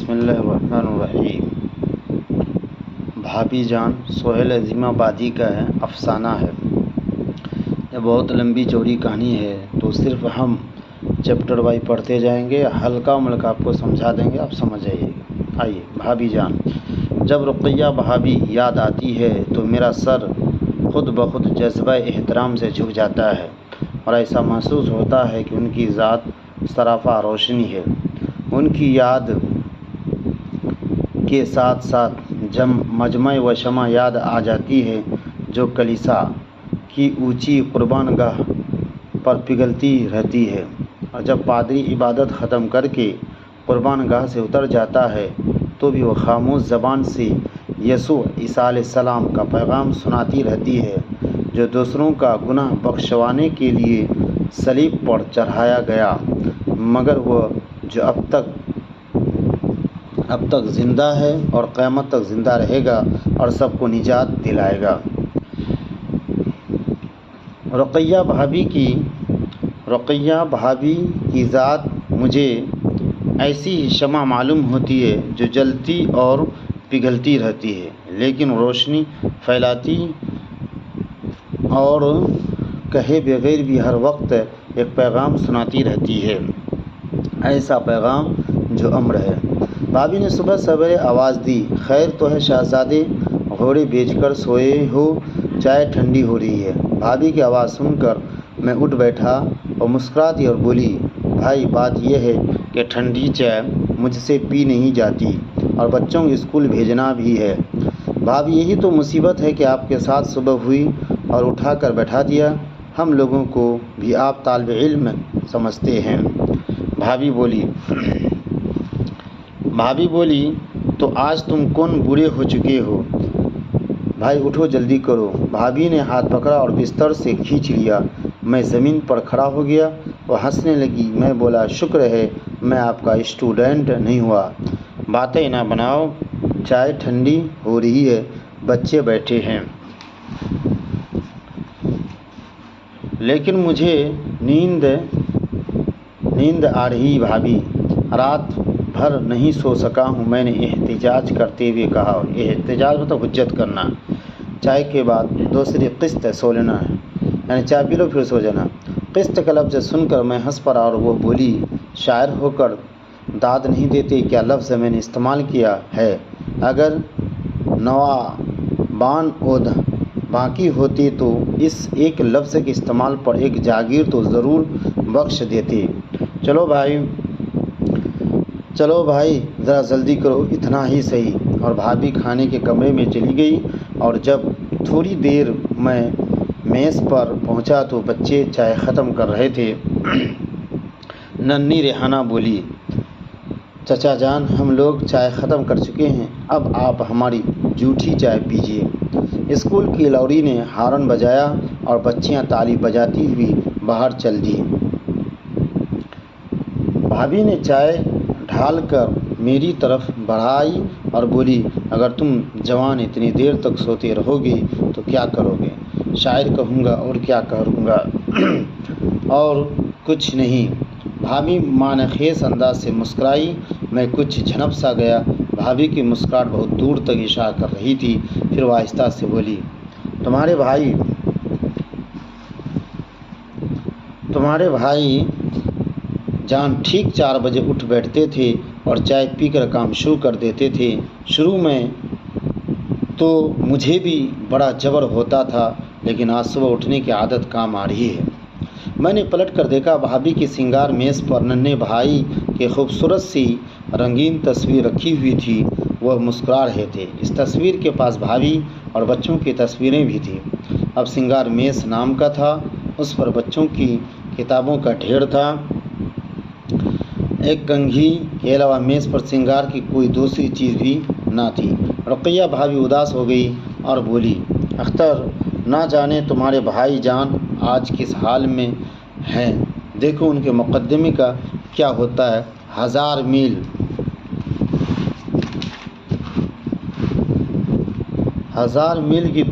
بسم اللہ الرحمن الرحیم۔ بھابھی جان سہیل عظیم آبادی کا ہے افسانہ ہے۔ یہ بہت لمبی چوڑی کہانی ہے، تو صرف ہم چیپٹر وائی پڑھتے جائیں گے، ہلکا ملکا آپ کو سمجھا دیں گے، آپ سمجھ جائیے گا۔ آئیے، بھابھی جان۔ جب رقیہ بھابھی یاد آتی ہے تو میرا سر خود بخود جذبہ احترام سے جھک جاتا ہے، اور ایسا محسوس ہوتا ہے کہ ان کی ذات سراپا روشنی ہے۔ ان کی یاد کے ساتھ ساتھ مجمع و شمع یاد آ جاتی ہے، جو کلیسا کی اونچی قربان گاہ پر پگھلتی رہتی ہے، اور جب پادری عبادت ختم کر کے قربان گاہ سے اتر جاتا ہے تو بھی وہ خاموش زبان سے یسوع عیسیٰ علیہ السلام کا پیغام سناتی رہتی ہے، جو دوسروں کا گناہ بخشوانے کے لیے صلیب پر چڑھایا گیا، مگر وہ جو اب تک زندہ ہے اور قیامت تک زندہ رہے گا اور سب کو نجات دلائے گا۔ رقیہ بھابھی کی ذات مجھے ایسی ہی شمع معلوم ہوتی ہے جو جلتی اور پگھلتی رہتی ہے، لیکن روشنی پھیلاتی اور کہے بغیر بھی ہر وقت ایک پیغام سناتی رہتی ہے، ایسا پیغام جو امر ہے۔ بھابھی نے صبح سویرے آواز دی، خیر تو ہے شہزادے، گھوڑے بیچ کر سوئے ہو، چائے ٹھنڈی ہو رہی ہے۔ بھابھی کی آواز سن کر میں اٹھ بیٹھا اور مسکراتی اور بولی، بھائی بات یہ ہے کہ ٹھنڈی چائے مجھ سے پی نہیں جاتی اور بچوں کو اسکول بھیجنا بھی ہے۔ بھابھی یہی تو مصیبت ہے کہ آپ کے ساتھ صبح ہوئی اور اٹھا کر بیٹھا دیا، ہم لوگوں کو بھی آپ طالب علم سمجھتے ہیں۔ بھابھی بولی، تو آج تم کون بوڑھے ہو چکے ہو، بھائی اٹھو جلدی کرو۔ بھابھی نے ہاتھ پکڑا اور بستر سے کھینچ لیا۔ میں زمین پر کھڑا ہو گیا۔ وہ ہنسنے لگی۔ میں بولا، شکر ہے میں آپ کا اسٹوڈنٹ نہیں ہوا۔ باتیں نہ بناؤ، چائے ٹھنڈی ہو رہی ہے، بچے بیٹھے ہیں۔ لیکن مجھے نیند آ رہی بھابھی، رات بھر نہیں سو سکا ہوں، میں نے احتجاج کرتے ہوئے کہا۔ احتجاج مطلب حجت کرنا۔ چائے کے بعد دوسری قسط سو لینا ہے، یعنی چائے پی لو پھر سو جانا۔ قسط کا لفظ سن کر میں ہنس پڑا اور وہ بولی، شاعر ہو کر داد نہیں دیتے، کیا لفظ میں نے استعمال کیا ہے، اگر نوابان باقی ہوتے تو اس ایک لفظ کے استعمال پر ایک جاگیر تو ضرور بخش دیتے۔ چلو بھائی ذرا جلدی کرو، اتنا ہی صحیح۔ اور بھابھی کھانے کے کمرے میں چلی گئی، اور جب تھوڑی دیر میں میز پر پہنچا تو بچے چائے ختم کر رہے تھے۔ ننھی ریحانہ بولی، چچا جان ہم لوگ چائے ختم کر چکے ہیں، اب آپ ہماری جھوٹی چائے پیجیے۔ اسکول کی لوری نے ہارن بجایا اور بچیاں تالی بجاتی ہوئی باہر چل دیں۔ بھابھی نے چائے ڈھال کر میری طرف بڑھائی اور بولی، اگر تم جوان اتنی دیر تک سوتے رہو گے تو کیا کرو گے؟ شاعر کہوں گا، اور کیا کروں گا؟ اور کچھ نہیں۔ بھابھی معنی خیز انداز سے مسکرائی۔ میں کچھ جھنپ سا گیا۔ بھابھی کی مسکراہٹ بہت دور تک اشارہ کر رہی تھی۔ پھر وہ آہستہ سے بولی، تمہارے بھائی جان ٹھیک 4 بجے اٹھ بیٹھتے تھے اور چائے پی کر کام شروع کر دیتے تھے۔ شروع میں تو مجھے بھی بڑا جبر ہوتا تھا، لیکن آج صبح اٹھنے کی عادت کام آ رہی ہے۔ میں نے پلٹ کر دیکھا، بھابھی کی سنگار میز پر ننھے بھائی کی خوبصورت سی رنگین تصویر رکھی ہوئی تھی، وہ مسکرا رہے تھے۔ اس تصویر کے پاس بھابھی اور بچوں کی تصویریں بھی تھیں۔ اب سنگار میز نام کا تھا، اس پر بچوں کی کتابوں کا ڈھیر تھا۔ ایک کنگھی کے علاوہ میز پر سنگار کی کوئی دوسری چیز بھی نہ تھی۔ رقیہ بھابھی اداس ہو گئی اور بولی، اختر نہ جانے تمہارے بھائی جان آج کس حال میں ہیں، دیکھو ان کے مقدمے کا کیا ہوتا ہے۔ 1000 میل کی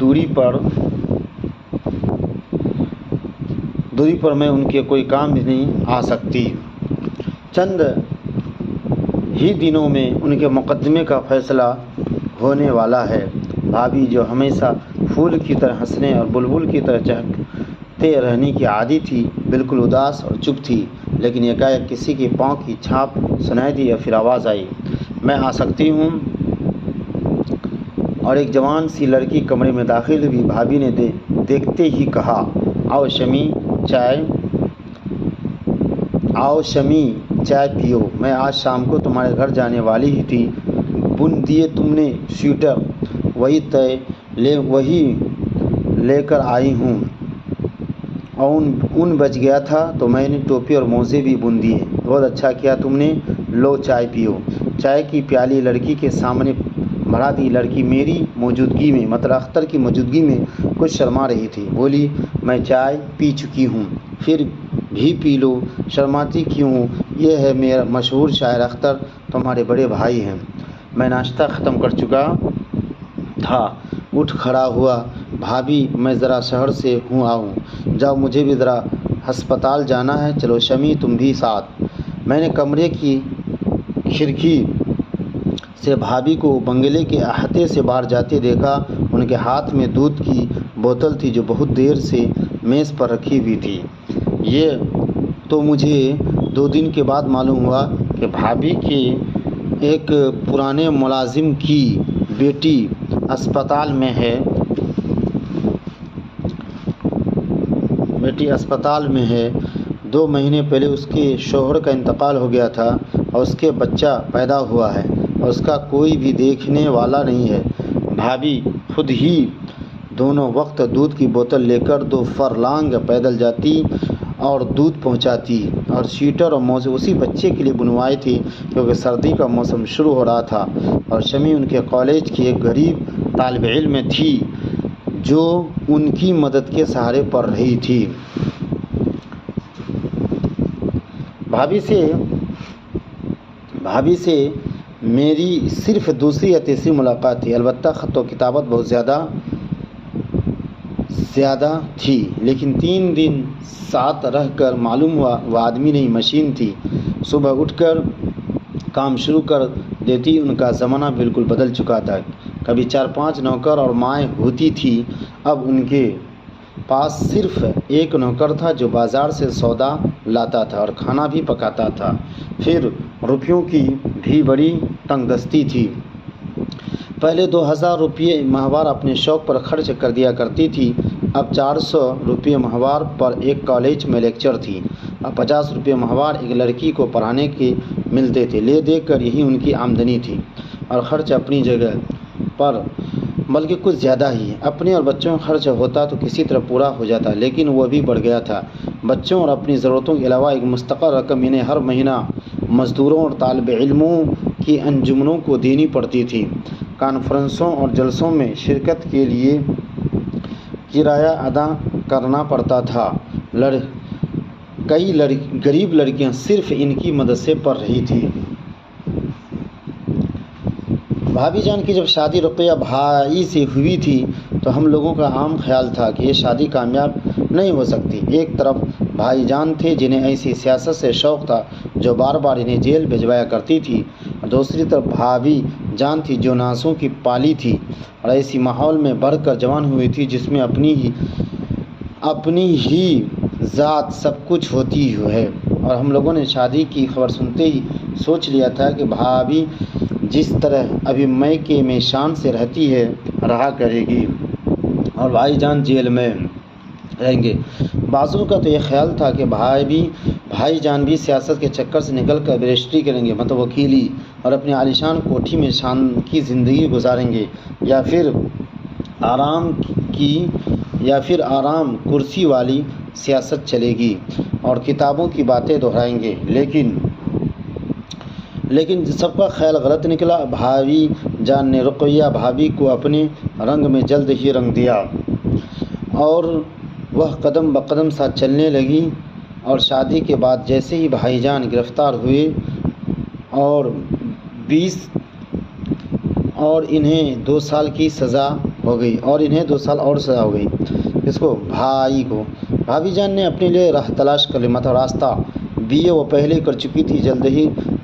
دوری پر میں ان کے کوئی کام بھی نہیں آ سکتی۔ چند ہی دنوں میں ان کے مقدمے کا فیصلہ ہونے والا ہے۔ بھابھی جو ہمیشہ پھول کی طرح ہنسنے اور بلبل کی طرح چہکتے رہنے کی عادی تھی، بالکل اداس اور چپ تھی، لیکن یکایک کسی کے پاؤں کی چھاپ سنائی دی یا پھر آواز آئی، میں آ سکتی ہوں؟ اور ایک جوان سی لڑکی کمرے میں داخل ہوئی۔ بھابھی نے دیکھتے ہی کہا، آؤ شمی چائے پیو، میں آج شام کو تمہارے گھر جانے والی ہی تھی۔ بن دیے تم نے سویٹر؟ وہی لے کر آئی ہوں، اور اون بچ گیا تھا تو میں نے ٹوپی اور موزے بھی بن دیے۔ بہت اچھا کیا تم نے، لو چائے پیو۔ چائے کی پیالی لڑکی کے سامنے بڑھا دی۔ لڑکی میری موجودگی میں، مطلب اختر کی موجودگی میں کچھ شرما رہی تھی۔ بولی، میں چائے پی چکی ہوں، پھر بھی پی لو، شرماتی کیوں ہوں؟ یہ ہے میرا مشہور شاعر اختر، تمہارے بڑے بھائی ہیں۔ میں ناشتہ ختم کر چکا تھا، اٹھ کھڑا ہوا۔ بھابھی، میں ذرا شہر سے آؤں، جاؤ، مجھے بھی ذرا ہسپتال جانا ہے، چلو شمی تم بھی ساتھ۔ میں نے کمرے کی کھڑکی سے بھابھی کو بنگلے کے احاطے سے باہر جاتے دیکھا۔ ان کے ہاتھ میں دودھ کی بوتل تھی جو بہت دیر سے میز پر رکھی ہوئی تھی۔ یہ تو مجھے 2 دن کے بعد معلوم ہوا کہ بھابھی کے ایک پرانے ملازم کی بیٹی اسپتال میں ہے۔ 2 مہینے پہلے اس کے شوہر کا انتقال ہو گیا تھا اور اس کے بچہ پیدا ہوا ہے اور اس کا کوئی بھی دیکھنے والا نہیں ہے۔ بھابھی خود ہی دونوں وقت دودھ کی بوتل لے کر 2 فرلانگ پیدل جاتی اور دودھ پہنچاتی، اور سویٹر اور موزے اسی بچے کے لیے بنوائے تھے کیونکہ سردی کا موسم شروع ہو رہا تھا، اور شمی ان کے کالج کی ایک غریب طالب علم تھی جو ان کی مدد کے سہارے پڑ رہی تھی۔ بھابھی سے میری صرف دوسری یا تیسری ملاقات تھی، البتہ خط و کتابت بہت زیادہ تھی، لیکن 3 دن ساتھ رہ کر معلوم ہوا وہ آدمی نہیں مشین تھی۔ صبح اٹھ کر کام شروع کر دیتی۔ ان کا زمانہ بالکل بدل چکا تھا۔ کبھی 4-5 نوکر اور مائیں ہوتی تھی، اب ان کے پاس صرف ایک نوکر تھا جو بازار سے سودا لاتا تھا اور کھانا بھی پکاتا تھا۔ پھر روپیوں کی بھی بڑی تنگ دستی تھی۔ پہلے 2000 روپے ماہوار اپنے شوق پر خرچ کر دیا کرتی تھی، اب 400 روپے ماہوار پر ایک کالج میں لیکچر تھی، اب 50 روپے ماہوار ایک لڑکی کو پڑھانے کے ملتے تھے۔ لے دے کر یہی ان کی آمدنی تھی، اور خرچ اپنی جگہ پر بلکہ کچھ زیادہ ہی۔ اپنے اور بچوں کا خرچ ہوتا تو کسی طرح پورا ہو جاتا، لیکن وہ بھی بڑھ گیا تھا۔ بچوں اور اپنی ضرورتوں کے علاوہ ایک مستقل رقم انہیں ہر مہینہ مزدوروں اور طالب علموں کی انجمنوں کو دینی پڑتی تھی۔ کانفرنسوں اور جلسوں میں شرکت کے لیے کرایہ ادا کرنا پڑتا تھا۔ کئی غریب لڑکیاں صرف ان کی مدد سے پڑھ رہی تھیں۔ بھابھی جان کی جب شادی رقیہ بھائی سے ہوئی تھی تو ہم لوگوں کا عام خیال تھا کہ یہ شادی کامیاب نہیں ہو سکتی۔ ایک طرف بھائی جان تھے جنہیں ایسی سیاست سے شوق تھا جو بار بار انہیں جیل بھجوایا کرتی تھی، اور دوسری طرف بھابھی جان تھی جو نازوں کی پالی تھی اور ایسی ماحول میں بڑھ کر جوان ہوئی تھی جس میں اپنی ہی ذات سب کچھ ہوتی ہے۔ اور ہم لوگوں نے شادی کی خبر سنتے ہی سوچ لیا تھا کہ بھابھی جس طرح ابھی میکے میں شان سے رہتی ہے رہا کرے گی، اور بھائی جان جیل میں رہیں گے۔ بعضوں کا تو یہ خیال تھا کہ بھائی جان بھی سیاست کے چکر سے نکل کر بیرسٹری کریں گے، مطلب وکیلی، اور اپنی عالیشان کوٹھی میں شان کی زندگی گزاریں گے، یا پھر آرام کرسی والی سیاست چلے گی اور کتابوں کی باتیں دہرائیں گے۔ لیکن سب کا خیال غلط نکلا۔ بھائی جان نے رقیہ بھابھی کو اپنے رنگ میں جلد ہی رنگ دیا اور وہ قدم بقدم ساتھ چلنے لگی، اور شادی کے بعد جیسے ہی بھائی جان گرفتار ہوئے اور انہیں 2 سال کی سزا ہو گئی اس کو بھابھی جان نے اپنے لیے راہ تلاش کر لی، مطلب راستہ۔ BA وہ پہلے کر چکی تھی، جلد ہی